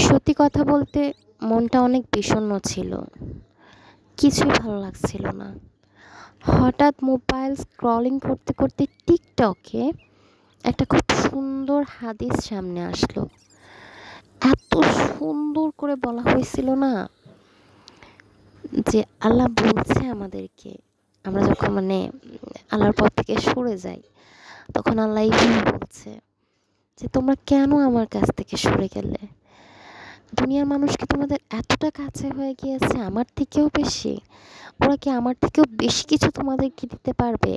সত্যি কথা বলতে মনটা অনেক বিষণ্ণ ছিল। কিছুই ভালো লাগছিল না। হঠাৎ মোবাইল স্ক্রলিং করতে করতে টিকটকে একটা খুব সুন্দর হাদিস সামনে আসলো। এত সুন্দর করে বলা হয়েছিল না, যে আল্লাহ বলছে আমাদেরকে, আমরা যখন আল্লাহর পথ থেকে সরে যাই, তখন আল্লাহ এইভাবে বলছে যে তোমরা কেন আমার কাছ থেকে সরে গেলে? দুনিয়ার মানুষ কি তোমাদের এতটা কাছে হয়ে গিয়েছে, আমার থেকেও বেশি? ওরা কি আমার থেকেও বেশি কিছু তোমাদেরকে দিতে পারবে?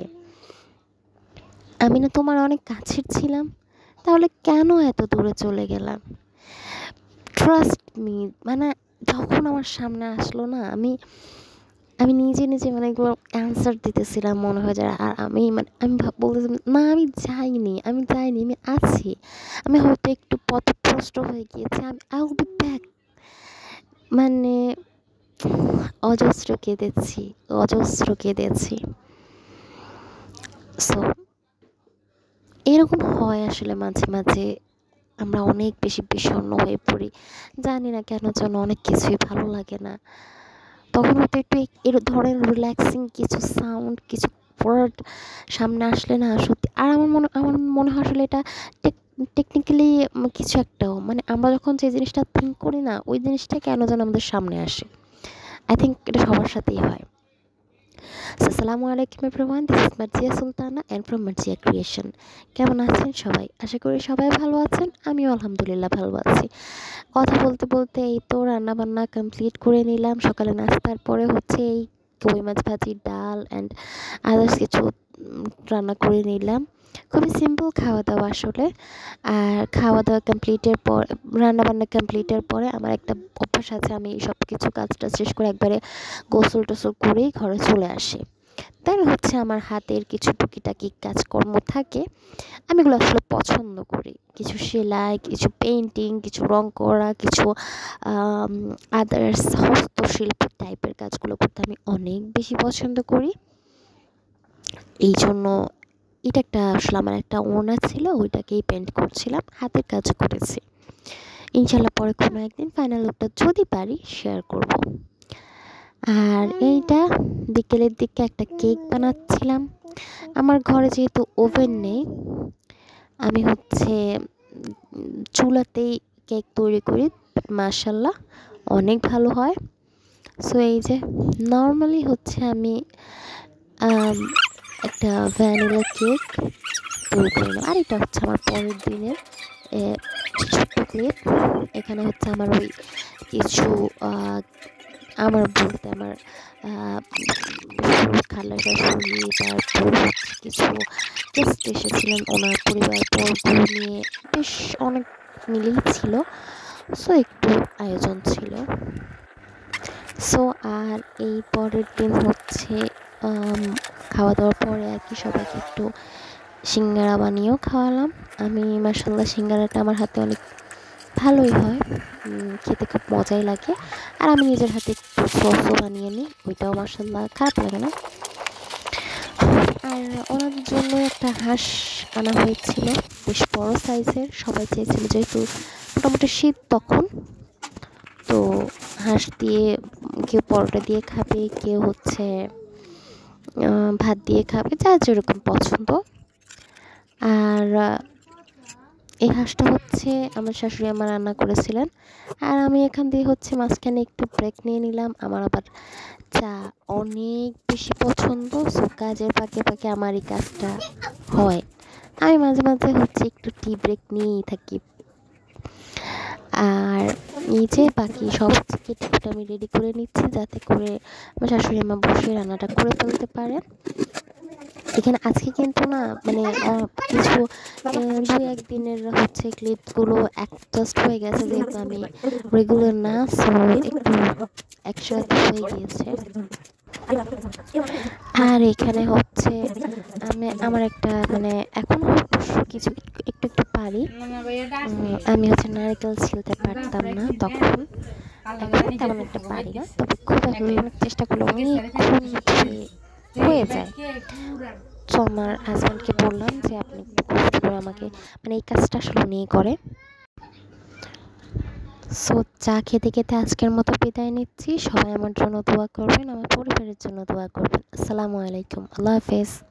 আমি না তোমার অনেক কাছের ছিলাম, তাহলে কেন এত দূরে চলে গেলাম? ট্রাস্ট মি, মানে যখন আমার সামনে আসলো না, আমি আমি নিজে নিজে এগুলো অ্যান্সার দিতেছিলাম মনে হয় যায়। আর আমি বলতেছিলাম না, আমি যাইনি, আমি আছি। আমি হয়তো একটু পথভ্রষ্ট হয়ে গিয়েছি, আমি আই উইল বি ব্যাক। মানে অজস্র কেঁদেছি, অজস্র কেঁদেছি। সো এরকম হয় আসলে মাঝে মাঝে, আমরা অনেক বেশি বিষণ্ণ হয়ে পড়ি। জানি না কেন যেন অনেক কিছুই ভালো লাগে না। তখন হয়তো একটু এর ধরেন রিল্যাক্সিং কিছু সাউন্ড, কিছু ওয়ার্ড সামনে আসলে না, সত্যি। আর আমার মনে হয় আসলে এটা টেকনিক্যালি কিছু একটাও, আমরা যখন যে জিনিসটা থিঙ্ক করি না, ওই জিনিসটা কেন যেন আমাদের সামনে আসে। আই থিঙ্ক এটা সবার সাথেই হয়। সো আসসালামু আলাইকুম everyone, this is Marjia Sultana and from Marjia creation. কেমন আছেন সবাই? আশা করি সবাই ভালো আছেন। আমিও আলহামদুলিল্লাহ ভালো আছি। কথা বলতে বলতে এই তো রান্না বান্না কমপ্লিট করে নিলাম। সকালে নাস্তার পরে হচ্ছে এই কই মাছ ভাজি, ডাল অ্যান্ড আদার্স কিছু রান্না করে নিলাম। খুবই সিম্পল খাওয়া দাওয়া আসলে। আর খাওয়া দাওয়া কমপ্লিটের পর, রান্না বান্না কমপ্লিটের পরে আমার একটা অভ্যাস আছে, আমি সব কিছু কাজটা শেষ করে একবারে গোসল টোসল করেই ঘরে চলে আসি। তাই হচ্ছে আমার হাতের কিছু টুকিটাকি কাজকর্ম থাকে, আমি এগুলো আসলে পছন্দ করি। কিছু সেলাই, কিছু পেন্টিং, কিছু রং করা, কিছু আদার্স হস্তশিল্প টাইপের কাজগুলো করতে আমি অনেক বেশি পছন্দ করি। এই জন্য এটা একটা আসলে আমার একটা ওড়না ছিল, ওইটাকেই পেন্ট করছিলাম, হাতের কাজ করেছি। ইনশাল্লাহ পরে কোনো একদিন ফাইনাল লুকটা যদি পারি শেয়ার করব। আর এইটা বিকেলের দিকে একটা কেক বানাচ্ছিলাম। আমার ঘরে যেহেতু ওভেন নেই, আমি হচ্ছে চুলাতেই কেক তৈরি করি। মাশাল্লাহ অনেক ভালো হয়। সো এই যে নর্মালি হচ্ছে আমি একটা ভ্যানিলা কেক তৈরি করে নিলাম। আর এটা হচ্ছে আমার পরের দিনের ছোট্ট ক্লিপ। এখানে হচ্ছে আমার ওই কিছু আমার বলতে আমার খালা শাশুড়ি, তারপর হচ্ছে কিছু গেস্ট এসেছিলেন, ওনার পরিবার বর্গ নিয়ে বেশ অনেক মিলেই ছিল। সো একটু আয়োজন ছিল। সো আর এই পরের দিন হচ্ছে খাওয়া দাওয়ার পরে আর কি সবাইকে একটু সিঙ্গারা বানিয়েও খাওয়ালাম। আমি মাশাল্লাহ সিঙ্গারাটা আমার হাতে অনেক ভালোই হয়, খেতে খুব মজাই লাগে। আর আমি নিজের হাতে একটু সসও বানিয়ে নিই, ওইটাও মাশাল্লাহ খারাপ লাগে না। আর ওনাদের জন্য একটা হাঁস আনা হয়েছিল, বেশ বড় সাইজের। সবাই চেয়েছিল, যেহেতু মোটামুটি শীত তখন, তো হাঁস দিয়ে কেউ পরোটা দিয়ে খাবে, কেউ হচ্ছে ভাত দিয়ে খাবে, যার যেরকম পছন্দ। আর এই হাঁসটা হচ্ছে আমার শাশুড়ি আমার রান্না করেছিলেন। আর আমি এখান দিয়ে হচ্ছে মাঝখানে একটু ব্রেক নিয়ে নিলাম। আমার আবার চা অনেক বেশি পছন্দ, সো কাজের ফাঁকে ফাঁকে আমার এই কাজটা হয়। আমি মাঝে মাঝে হচ্ছে একটু টি ব্রেক নিয়েই থাকি। আর এই যে বাকি সব কেটে আমি রেডি করে নিচ্ছি, যাতে করে আমার শাশুড়ি মা বসে রান্নাটা করে ফেলতে পারে। এখানে আজকে কিন্তু না কিছু দু একদিনের হচ্ছে ক্লিপগুলো অ্যাডজাস্ট হয়ে গেছে, যেহেতু আমি রেগুলার না, সো একটু একসাথে হয়ে গিয়েছে। আর এখানে হচ্ছে আমার একটা এখন অবশ্য কিছু একটু একটু পারি। আমি হচ্ছে নারকেল ছিলতে পারতাম না তখন, এখন তেমন একটা পারি না, তবে খুব এখন চেষ্টা করলে অনেকক্ষণ হয়ে যায়। তো আমার হাজব্যান্ডকে বললাম যে আপনি একটু কষ্ট করে আমাকে, এই কাজটা আসলে উনিই করে। সো চা খেতে খেতে আজকের মতো বিদায় নিচ্ছি। সবাই আমার জন্য দোয়া করবেন, আমার পরিবারের জন্য দোয়া করবেন। আসসালামু আলাইকুম, আল্লাহ হাফেজ।